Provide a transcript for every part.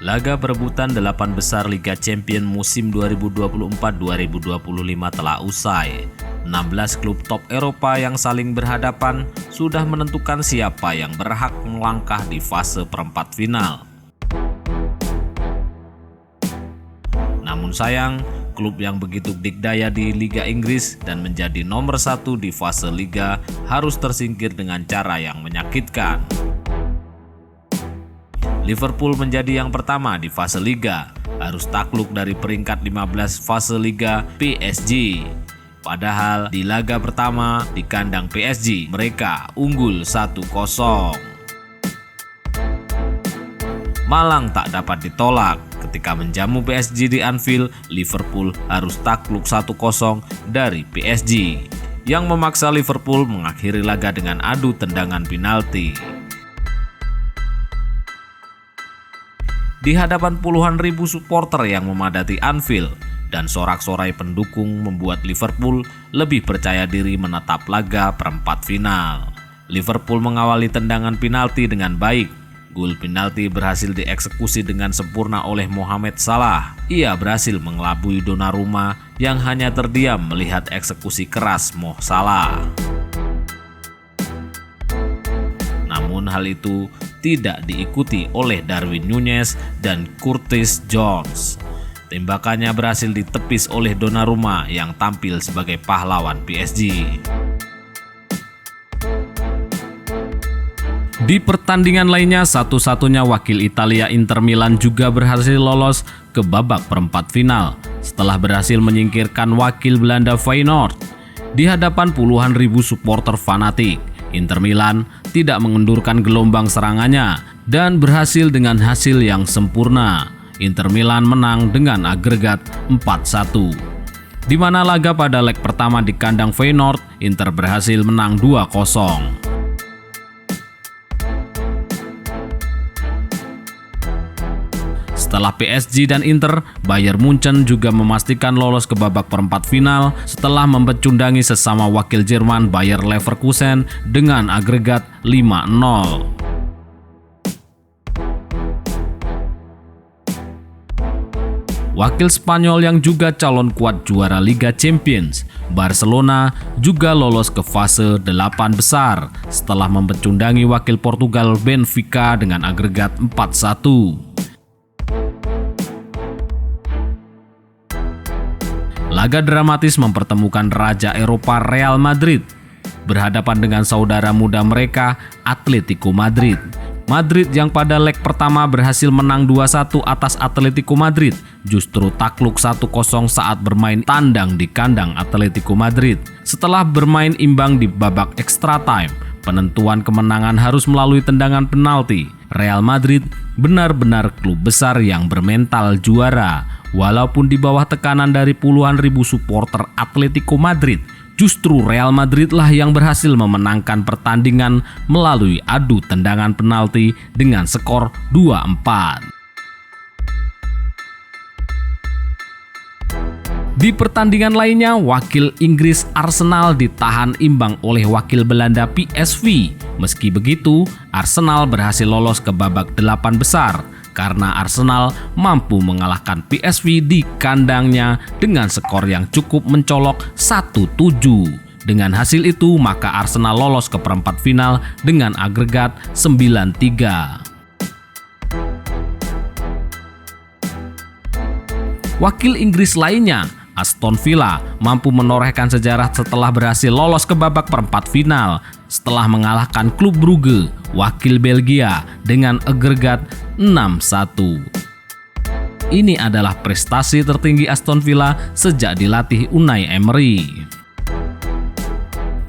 Laga perebutan 8 besar Liga Champions musim 2024-2025 telah usai. 16 klub top Eropa yang saling berhadapan sudah menentukan siapa yang berhak melangkah di fase perempat final. Namun sayang, klub yang begitu dikdaya di Liga Inggris dan menjadi nomor 1 di fase Liga harus tersingkir dengan cara yang menyakitkan. Liverpool menjadi yang pertama di fase Liga, harus takluk dari peringkat 15 fase Liga PSG. Padahal di laga pertama di kandang PSG mereka unggul 1-0. Malang tak dapat ditolak. Ketika menjamu PSG di Anfield, Liverpool harus takluk 1-0 dari PSG, yang memaksa Liverpool mengakhiri laga dengan adu tendangan penalti. Di hadapan puluhan ribu supporter yang memadati Anfield dan sorak-sorai pendukung membuat Liverpool lebih percaya diri menatap laga perempat final. Liverpool mengawali tendangan penalti dengan baik. Gol penalti berhasil dieksekusi dengan sempurna oleh Mohamed Salah. Ia berhasil mengelabui Donnarumma yang hanya terdiam melihat eksekusi keras Mo Salah. Namun hal itu tidak diikuti oleh Darwin Núñez dan Curtis Jones. Tembakannya berhasil ditepis oleh Donnarumma yang tampil sebagai pahlawan PSG. Di pertandingan lainnya, satu-satunya wakil Italia Inter Milan juga berhasil lolos ke babak perempat final setelah berhasil menyingkirkan wakil Belanda Feyenoord. Di hadapan puluhan ribu supporter fanatik, Inter Milan tidak mengendurkan gelombang serangannya dan berhasil dengan hasil yang sempurna. Inter Milan menang dengan agregat 4-1. Di mana laga pada leg pertama di kandang Feyenoord, Inter berhasil menang 2-0. Setelah PSG dan Inter, Bayern Munchen juga memastikan lolos ke babak perempat final setelah membecundangi sesama wakil Jerman Bayer Leverkusen dengan agregat 5-0. Wakil Spanyol yang juga calon kuat juara Liga Champions, Barcelona juga lolos ke fase 8 besar setelah membecundangi wakil Portugal Benfica dengan agregat 4-1. Laga dramatis mempertemukan Raja Eropa Real Madrid berhadapan dengan saudara muda mereka Atletico Madrid. Madrid yang pada leg pertama berhasil menang 2-1 atas Atletico Madrid justru takluk 1-0 saat bermain tandang di kandang Atletico Madrid. Setelah bermain imbang di babak extra time, penentuan kemenangan harus melalui tendangan penalti. Real Madrid benar-benar klub besar yang bermental juara. Walaupun di bawah tekanan dari puluhan ribu supporter Atletico Madrid, justru Real Madrid lah yang berhasil memenangkan pertandingan melalui adu tendangan penalti dengan skor 2-4. Di pertandingan lainnya, wakil Inggris Arsenal ditahan imbang oleh wakil Belanda PSV. Meski begitu, Arsenal berhasil lolos ke babak 8 besar karena Arsenal mampu mengalahkan PSV di kandangnya dengan skor yang cukup mencolok 1-7. Dengan hasil itu, maka Arsenal lolos ke perempat final dengan agregat 9-3. Wakil Inggris lainnya, Aston Villa, mampu menorehkan sejarah setelah berhasil lolos ke babak perempat final setelah mengalahkan klub Brugge, wakil Belgia, dengan agregat 6-1. Ini adalah prestasi tertinggi Aston Villa sejak dilatih Unai Emery.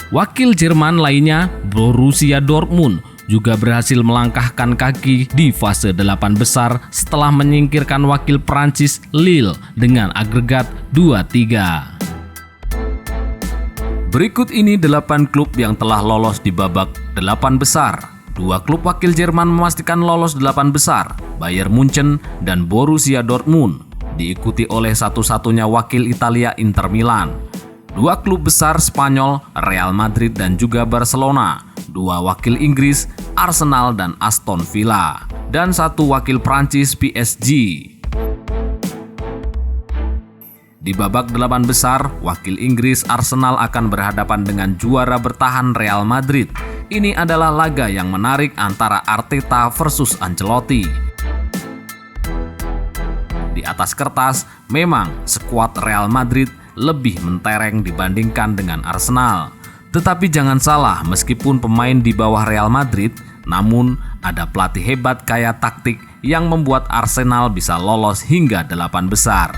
Wakil Jerman lainnya, Borussia Dortmund, juga berhasil melangkahkan kaki di fase 8 besar setelah menyingkirkan wakil Prancis Lille dengan agregat 2-3. Berikut ini 8 klub yang telah lolos di babak 8 besar. 2 klub wakil Jerman memastikan lolos 8 besar, Bayern Munchen dan Borussia Dortmund, diikuti oleh satu-satunya wakil Italia Inter Milan. 2 klub besar Spanyol, Real Madrid dan juga Barcelona, 2 wakil Inggris, Arsenal dan Aston Villa, dan 1 wakil Prancis, PSG. Di babak 8 besar, wakil Inggris Arsenal akan berhadapan dengan juara bertahan Real Madrid. Ini adalah laga yang menarik antara Arteta versus Ancelotti. Di atas kertas, memang skuad Real Madrid lebih mentereng dibandingkan dengan Arsenal. Tetapi jangan salah, meskipun pemain di bawah Real Madrid, namun ada pelatih hebat kaya taktik yang membuat Arsenal bisa lolos hingga 8 besar.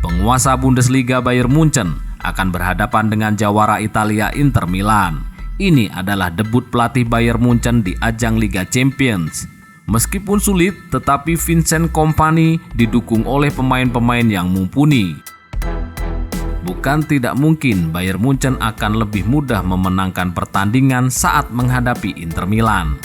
Penguasa Bundesliga Bayern Munchen akan berhadapan dengan jawara Italia Inter Milan. Ini adalah debut pelatih Bayern Munchen di ajang Liga Champions. Meskipun sulit, tetapi Vincent Kompany didukung oleh pemain-pemain yang mumpuni. Bukan tidak mungkin Bayern Munchen akan lebih mudah memenangkan pertandingan saat menghadapi Inter Milan.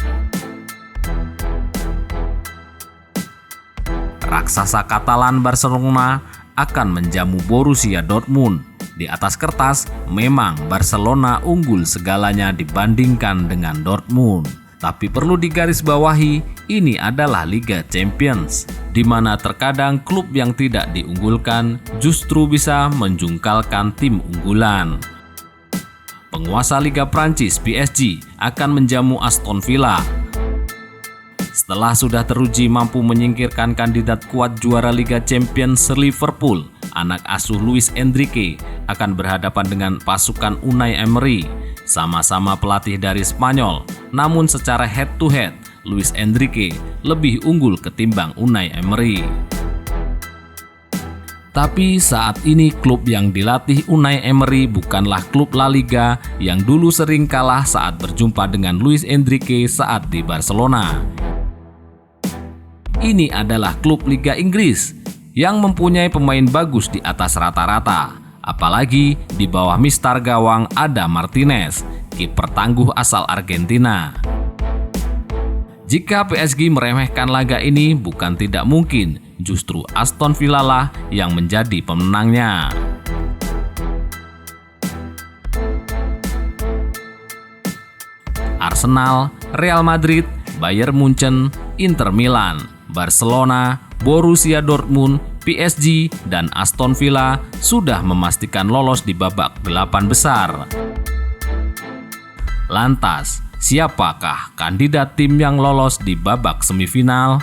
Raksasa Katalan Barcelona akan menjamu Borussia Dortmund. Di atas kertas, memang Barcelona unggul segalanya dibandingkan dengan Dortmund. Tapi perlu digarisbawahi, ini adalah Liga Champions, di mana terkadang klub yang tidak diunggulkan justru bisa menjungkalkan tim unggulan. Penguasa Liga Prancis PSG akan menjamu Aston Villa. Setelah sudah teruji mampu menyingkirkan kandidat kuat juara Liga Champions Liverpool, anak asuh Luis Enrique akan berhadapan dengan pasukan Unai Emery. Sama-sama pelatih dari Spanyol, namun secara head-to-head, Luis Enrique lebih unggul ketimbang Unai Emery. Tapi saat ini klub yang dilatih Unai Emery bukanlah klub La Liga yang dulu sering kalah saat berjumpa dengan Luis Enrique saat di Barcelona. Ini adalah klub Liga Inggris yang mempunyai pemain bagus di atas rata-rata, apalagi di bawah mistar gawang Ada Martinez, kiper tangguh asal Argentina. Jika PSG meremehkan laga ini, bukan tidak mungkin justru Aston Villa lah yang menjadi pemenangnya. Arsenal, Real Madrid, Bayern Munchen, Inter Milan, Barcelona, Borussia Dortmund, PSG, dan Aston Villa sudah memastikan lolos di babak 8 besar. Lantas, siapakah kandidat tim yang lolos di babak semifinal?